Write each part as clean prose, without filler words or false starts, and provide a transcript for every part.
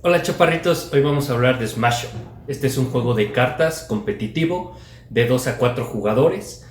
Hola chaparritos, hoy vamos a hablar de Smash Up. Este es un juego de cartas competitivo de 2 a 4 jugadores,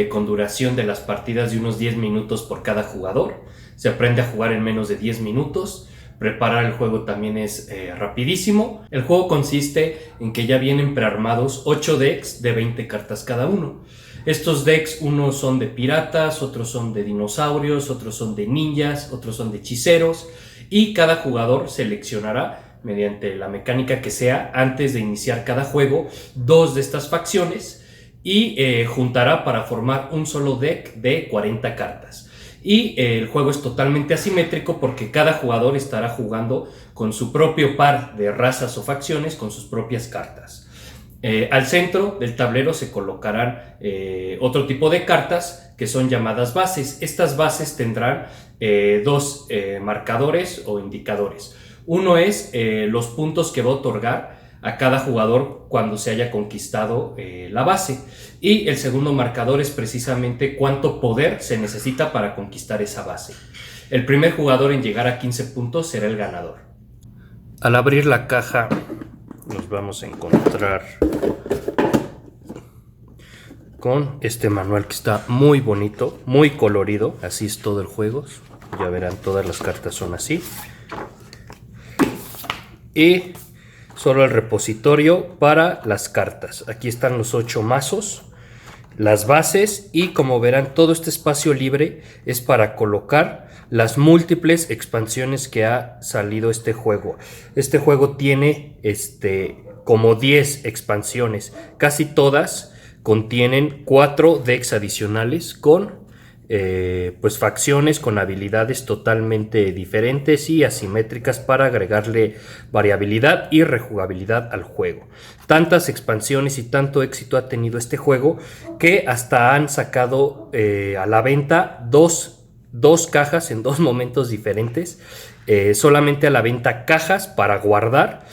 con duración de las partidas de unos 10 minutos por cada jugador. Se aprende a jugar en menos de 10 minutos. Preparar el juego también es rapidísimo. El juego consiste en que ya vienen prearmados 8 decks de 20 cartas cada uno. Estos decks, unos son de piratas, otros son de dinosaurios, otros son de ninjas, otros son de hechiceros, y cada jugador seleccionará, mediante la mecánica que sea, antes de iniciar cada juego, dos de estas facciones y juntará para formar un solo deck de 40 cartas. Y el juego es totalmente asimétrico porque cada jugador estará jugando con su propio par de razas o facciones con sus propias cartas. Al centro del tablero se colocarán otro tipo de cartas que son llamadas bases. Estas bases tendrán dos marcadores o indicadores. Uno es los puntos que va a otorgar a cada jugador cuando se haya conquistado la base, y el segundo marcador es precisamente cuánto poder se necesita para conquistar esa base. El primer jugador en llegar a 15 puntos será el ganador. Al abrir la caja nos vamos a encontrar con este manual que está muy bonito, muy colorido. Así es todo el juego, ya verán, todas las cartas son así. Y solo el repositorio para las cartas. Aquí están los 8 mazos, las bases, y como verán, todo este espacio libre es para colocar las múltiples expansiones que ha salido este juego. Este juego tiene como 10 expansiones. Casi todas contienen 4 decks adicionales con pues facciones con habilidades totalmente diferentes y asimétricas para agregarle variabilidad y rejugabilidad al juego. Tantas expansiones y tanto éxito ha tenido este juego que hasta han sacado a la venta dos cajas en dos momentos diferentes, solamente a la venta cajas para guardar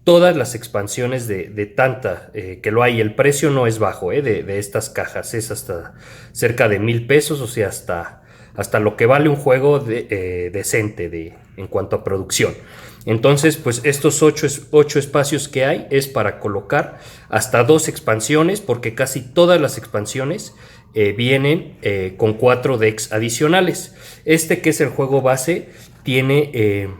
todas las expansiones de tanta que lo hay. El precio no es bajo de estas cajas, es hasta cerca de 1,000 pesos, o sea, hasta lo que vale un juego decente en cuanto a producción. Entonces, pues estos 8 espacios que hay es para colocar hasta 2 expansiones, porque casi todas las expansiones vienen con 4 decks adicionales. Este, que es el juego base, tiene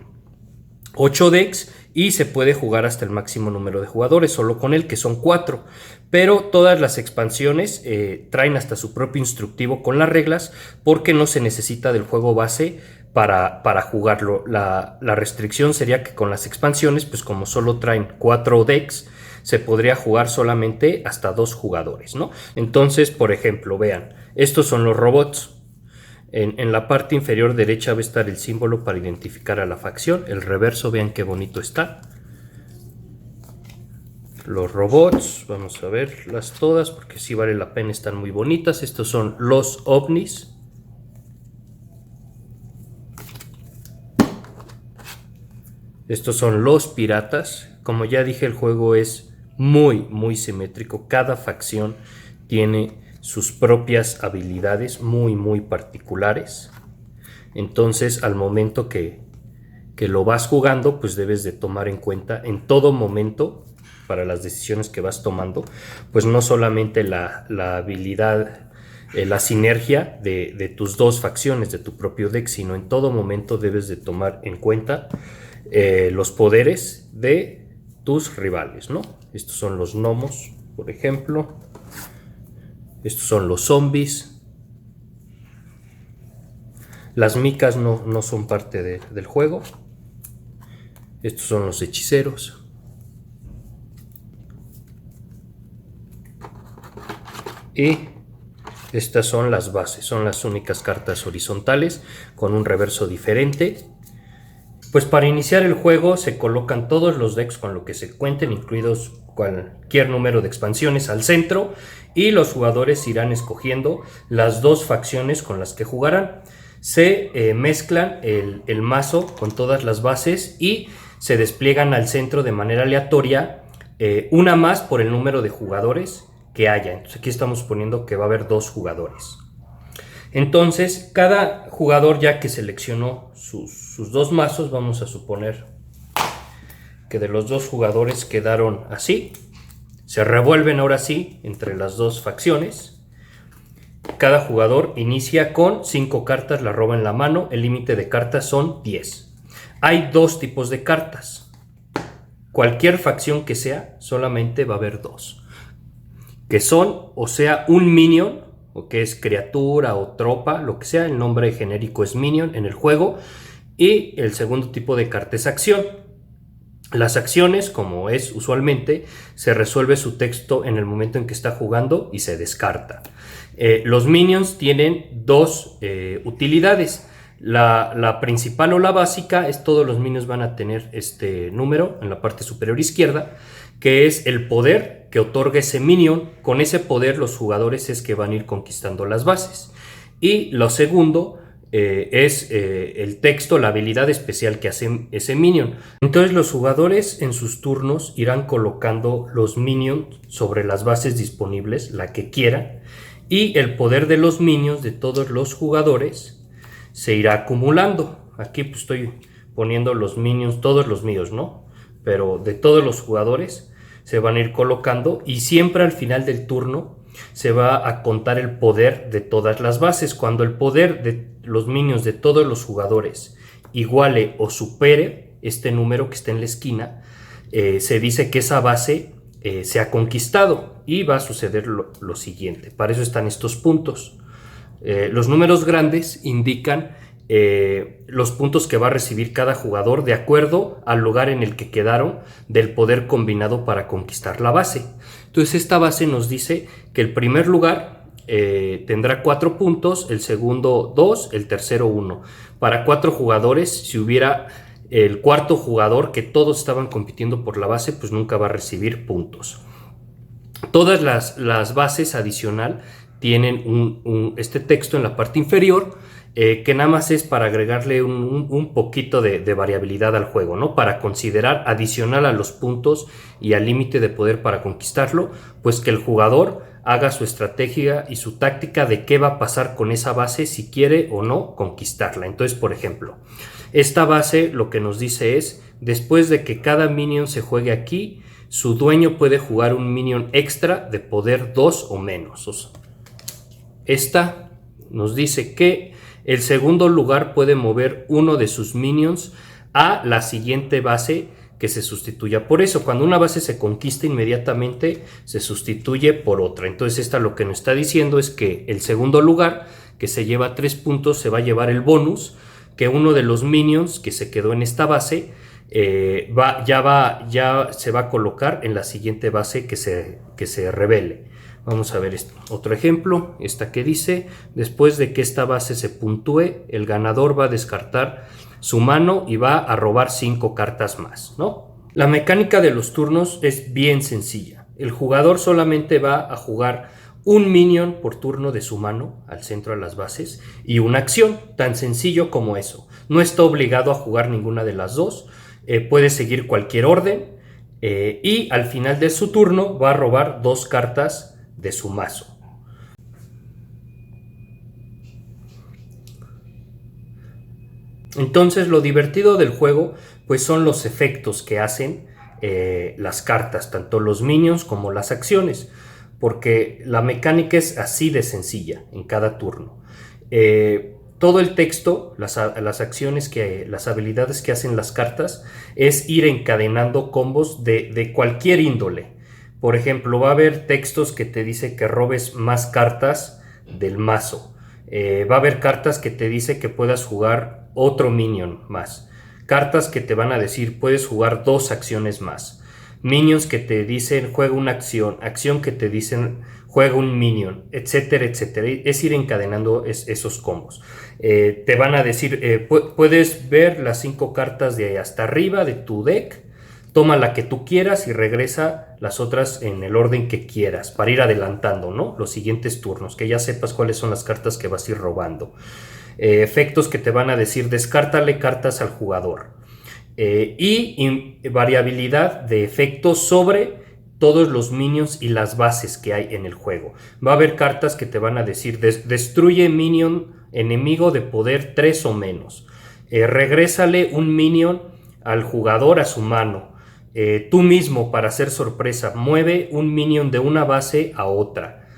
8 decks y se puede jugar hasta el máximo número de jugadores, solo con él, que son 4. Pero todas las expansiones traen hasta su propio instructivo con las reglas, porque no se necesita del juego base para jugarlo. La restricción sería que con las expansiones, pues como solo traen 4 decks, se podría jugar solamente hasta 2 jugadores, ¿no? Entonces, por ejemplo, vean, estos son los robots. En la parte inferior derecha va a estar el símbolo para identificar a la facción. El reverso, vean qué bonito está. Los robots, vamos a verlas todas porque sí vale la pena, están muy bonitas. Estos son los ovnis. Estos son los piratas. Como ya dije, el juego es muy simétrico. Cada facción tiene sus propias habilidades muy particulares. Entonces, al momento que lo vas jugando, pues debes de tomar en cuenta en todo momento, para las decisiones que vas tomando, pues no solamente la habilidad, la sinergia de tus dos facciones, de tu propio deck, sino en todo momento debes de tomar en cuenta los poderes de tus rivales, ¿no? Estos son los gnomos, por ejemplo. Estos son los zombies. Las micas no son parte del juego. Estos son los hechiceros. Y estas son las bases. Son las únicas cartas horizontales con un reverso diferente. Pues para iniciar el juego se colocan todos los decks con lo que se cuenten, incluidos cualquier número de expansiones, al centro, y los jugadores irán escogiendo las 2 facciones con las que jugarán. Se mezclan el mazo con todas las bases y se despliegan al centro de manera aleatoria, una más por el número de jugadores que haya. Entonces aquí estamos poniendo que va a haber 2 jugadores. Entonces, cada jugador, ya que seleccionó sus 2 mazos, vamos a suponer que de los dos jugadores quedaron así. Se revuelven ahora sí entre las dos facciones. Cada jugador inicia con 5 cartas, la roba en la mano. El límite de cartas son 10. Hay 2 tipos de cartas. Cualquier facción que sea, solamente va a haber 2. Que son, o sea, un minion, o que es criatura o tropa, lo que sea. El nombre genérico es minion en el juego. Y el segundo tipo de carta es acción. Las acciones, como es usualmente, se resuelve su texto en el momento en que está jugando y se descarta. Los minions tienen 2 utilidades. La principal o la básica es todos los minions van a tener este número en la parte superior izquierda, que es el poder que otorga ese minion. Con ese poder los jugadores es que van a ir conquistando las bases. Y lo segundo es el texto, la habilidad especial que hace ese minion. Entonces los jugadores en sus turnos irán colocando los minions sobre las bases disponibles, la que quieran, y el poder de los minions de todos los jugadores se irá acumulando. Aquí pues estoy poniendo los minions, todos los míos, ¿no? Pero de todos los jugadores se van a ir colocando y siempre al final del turno se va a contar el poder de todas las bases. Cuando el poder de los minions de todos los jugadores iguale o supere este número que está en la esquina, se dice que esa base se ha conquistado y va a suceder lo siguiente. Para eso están estos puntos. Los números grandes indican los puntos que va a recibir cada jugador de acuerdo al lugar en el que quedaron del poder combinado para conquistar la base. Entonces esta base nos dice que el primer lugar tendrá 4 puntos, el segundo 2, el tercero 1. Para 4 jugadores, si hubiera el cuarto jugador que todos estaban compitiendo por la base, pues nunca va a recibir puntos. Todas las bases adicional tienen este texto en la parte inferior, que nada más es para agregarle un poquito de variabilidad al juego, ¿no? Para considerar adicional a los puntos y al límite de poder para conquistarlo, pues que el jugador haga su estrategia y su táctica de qué va a pasar con esa base, si quiere o no conquistarla. Entonces, por ejemplo, esta base lo que nos dice es, después de que cada minion se juegue aquí, su dueño puede jugar un minion extra de poder 2 o menos. Esta nos dice que el segundo lugar puede mover uno de sus minions a la siguiente base que se sustituya por eso. Cuando una base se conquista, inmediatamente se sustituye por otra. Entonces esta lo que nos está diciendo es que el segundo lugar, que se lleva 3 puntos, se va a llevar el bonus, que uno de los minions que se quedó en esta base ya se va a colocar en la siguiente base que se revele. Vamos a ver otro ejemplo, esta que dice, después de que esta base se puntúe, el ganador va a descartar su mano y va a robar 5 cartas más, ¿no? La mecánica de los turnos es bien sencilla. El jugador solamente va a jugar un minion por turno de su mano al centro de las bases y una acción, tan sencillo como eso. No está obligado a jugar ninguna de las dos, puede seguir cualquier orden y al final de su turno va a robar 2 cartas de su mazo. Entonces lo divertido del juego pues son los efectos que hacen las cartas, tanto los minions como las acciones, porque la mecánica es así de sencilla en cada turno. Todo el texto, las acciones, las habilidades que hacen las cartas es ir encadenando combos de cualquier índole. Por ejemplo, va a haber textos que te dice que robes más cartas del mazo. Va a haber cartas que te dice que puedas jugar otro minion más. Cartas que te van a decir puedes jugar 2 acciones más. Minions que te dicen juega una acción. Acción que te dicen juega un minion, etcétera, etcétera. Es ir encadenando esos combos. Te van a decir, puedes ver las 5 cartas de hasta arriba de tu deck. Toma la que tú quieras y regresa las otras en el orden que quieras para ir adelantando, ¿no? Los siguientes turnos, que ya sepas cuáles son las cartas que vas a ir robando. Efectos que te van a decir descártale cartas al jugador. Y variabilidad de efectos sobre todos los minions y las bases que hay en el juego. Va a haber cartas que te van a decir destruye minion enemigo de poder 3 o menos. Regrésale un minion al jugador a su mano. tú mismo, para hacer sorpresa, mueve un minion de una base a otra,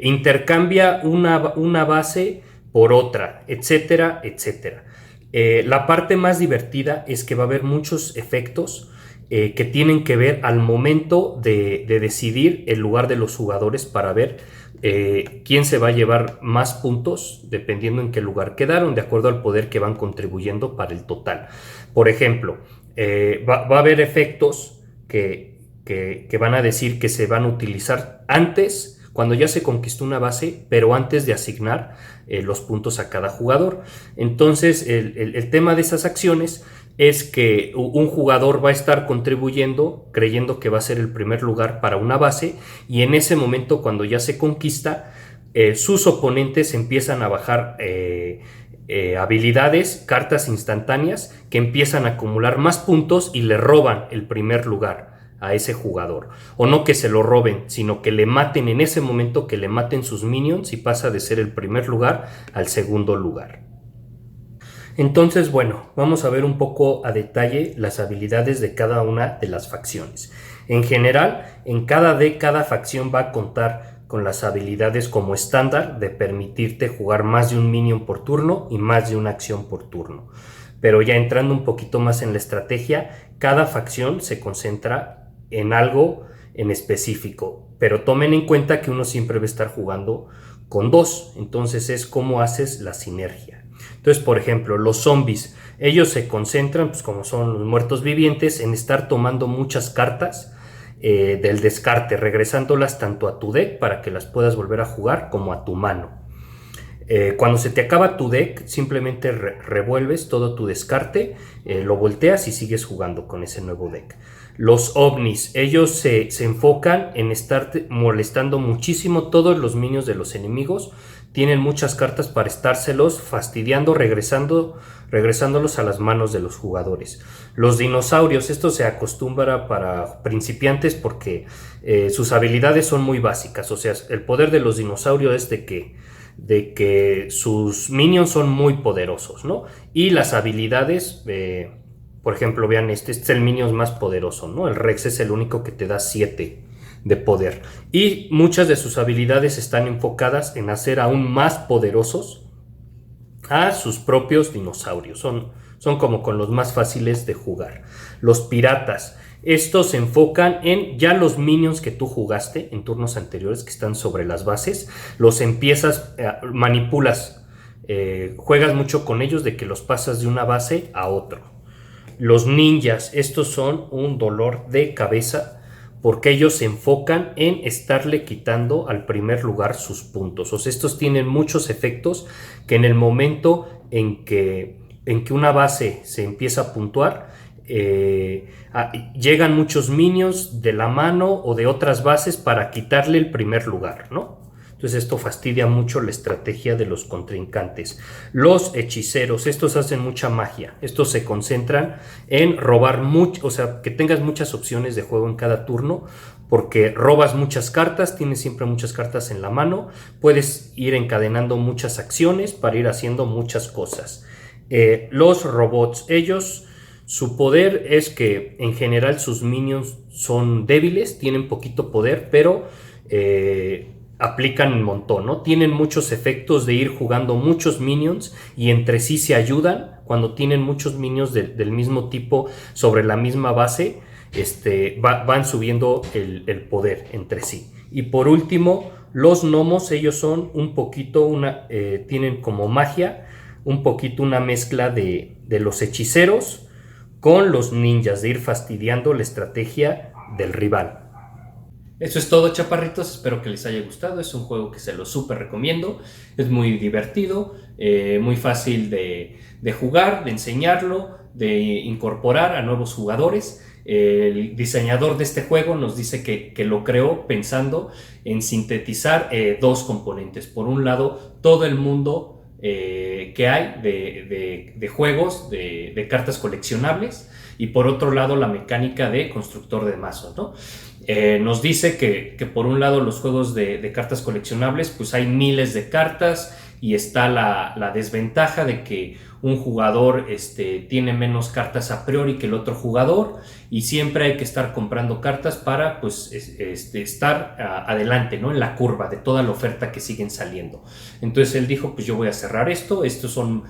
intercambia una base por otra, etcétera, etcétera. La parte más divertida es que va a haber muchos efectos que tienen que ver al momento de decidir el lugar de los jugadores para ver quién se va a llevar más puntos dependiendo en qué lugar quedaron, de acuerdo al poder que van contribuyendo para el total. Por ejemplo, va a haber efectos que van a decir que se van a utilizar antes, cuando ya se conquistó una base, pero antes de asignar los puntos a cada jugador. Entonces, el tema de esas acciones es que un jugador va a estar contribuyendo creyendo que va a ser el primer lugar para una base, y en ese momento, cuando ya se conquista, sus oponentes empiezan a bajar habilidades, cartas instantáneas que empiezan a acumular más puntos y le roban el primer lugar a ese jugador. O no que se lo roben, sino que le maten en ese momento, que le maten sus minions, y pasa de ser el primer lugar al segundo lugar. Entonces, bueno, vamos a ver un poco a detalle las habilidades de cada una de las facciones. En general, en cada deck, cada facción va a contar con las habilidades como estándar de permitirte jugar más de un minion por turno y más de una acción por turno. Pero ya entrando un poquito más en la estrategia, cada facción se concentra en algo en específico, pero tomen en cuenta que uno siempre va a estar jugando con dos, entonces es cómo haces la sinergia. Entonces, por ejemplo, los zombies, ellos se concentran, pues como son los muertos vivientes, en estar tomando muchas cartas del descarte, regresándolas tanto a tu deck para que las puedas volver a jugar, como a tu mano. Cuando se te acaba tu deck, simplemente revuelves todo tu descarte, lo volteas y sigues jugando con ese nuevo deck. Los ovnis, ellos se enfocan en estar molestando muchísimo todos los minions de los enemigos. Tienen muchas cartas para estárselos fastidiando, regresándolos a las manos de los jugadores. Los dinosaurios, esto se acostumbra para principiantes porque sus habilidades son muy básicas. O sea, el poder de los dinosaurios es de que sus minions son muy poderosos, ¿no? Y las habilidades, por ejemplo, vean, este es el minion más poderoso, ¿no? El Rex es el único que te da 7 de poder, y muchas de sus habilidades están enfocadas en hacer aún más poderosos a sus propios dinosaurios. Son como con los más fáciles de jugar. Los piratas, estos se enfocan en ya los minions que tú jugaste en turnos anteriores, que están sobre las bases, los empiezas, manipulas, juegas mucho con ellos, de que los pasas de una base a otro. Los ninjas, estos son un dolor de cabeza porque ellos se enfocan en estarle quitando al primer lugar sus puntos. O sea, estos tienen muchos efectos que en el momento en que una base se empieza a puntuar, llegan muchos minions de la mano o de otras bases para quitarle el primer lugar, ¿no? Entonces esto fastidia mucho la estrategia de los contrincantes. Los hechiceros, estos hacen mucha magia. Estos se concentran en robar mucho, o sea, que tengas muchas opciones de juego en cada turno, porque robas muchas cartas, tienes siempre muchas cartas en la mano, puedes ir encadenando muchas acciones para ir haciendo muchas cosas. Los robots, ellos, su poder es que en general sus minions son débiles, tienen poquito poder, pero aplican un montón, ¿no? Tienen muchos efectos de ir jugando muchos minions y entre sí se ayudan. Cuando tienen muchos minions del mismo tipo sobre la misma base, van subiendo el poder entre sí. Y por último, los gnomos, ellos son un poquito tienen como magia, un poquito una mezcla de los hechiceros con los ninjas, de ir fastidiando la estrategia del rival. Eso es todo, chaparritos, espero que les haya gustado. Es un juego que se lo súper recomiendo, es muy divertido, muy fácil de jugar, de enseñarlo, de incorporar a nuevos jugadores. El diseñador de este juego nos dice que lo creó pensando en sintetizar dos componentes. Por un lado, todo el mundo que hay de juegos, de cartas coleccionables, y por otro lado la mecánica de constructor de mazos, ¿no? Nos dice que por un lado los juegos de cartas coleccionables, pues hay miles de cartas y está la desventaja de que un jugador tiene menos cartas a priori que el otro jugador, y siempre hay que estar comprando cartas para pues estar adelante, ¿no? En la curva de toda la oferta que siguen saliendo. Entonces él dijo, pues yo voy a cerrar esto. Estos son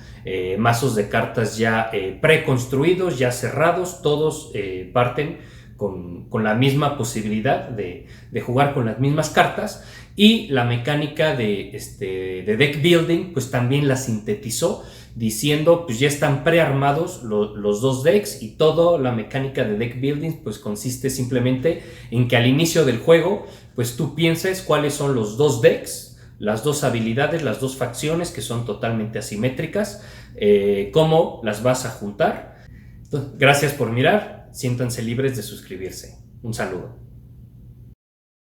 mazos de cartas ya preconstruidos, ya cerrados, todos parten con la misma posibilidad de jugar con las mismas cartas, y la mecánica de deck building pues también la sintetizó diciendo pues ya están prearmados los dos decks, y toda la mecánica de deck building pues consiste simplemente en que al inicio del juego pues tú pienses cuáles son los dos decks, las dos habilidades, las dos facciones que son totalmente asimétricas, cómo las vas a juntar. Entonces, gracias por mirar, siéntanse libres de suscribirse. Un saludo.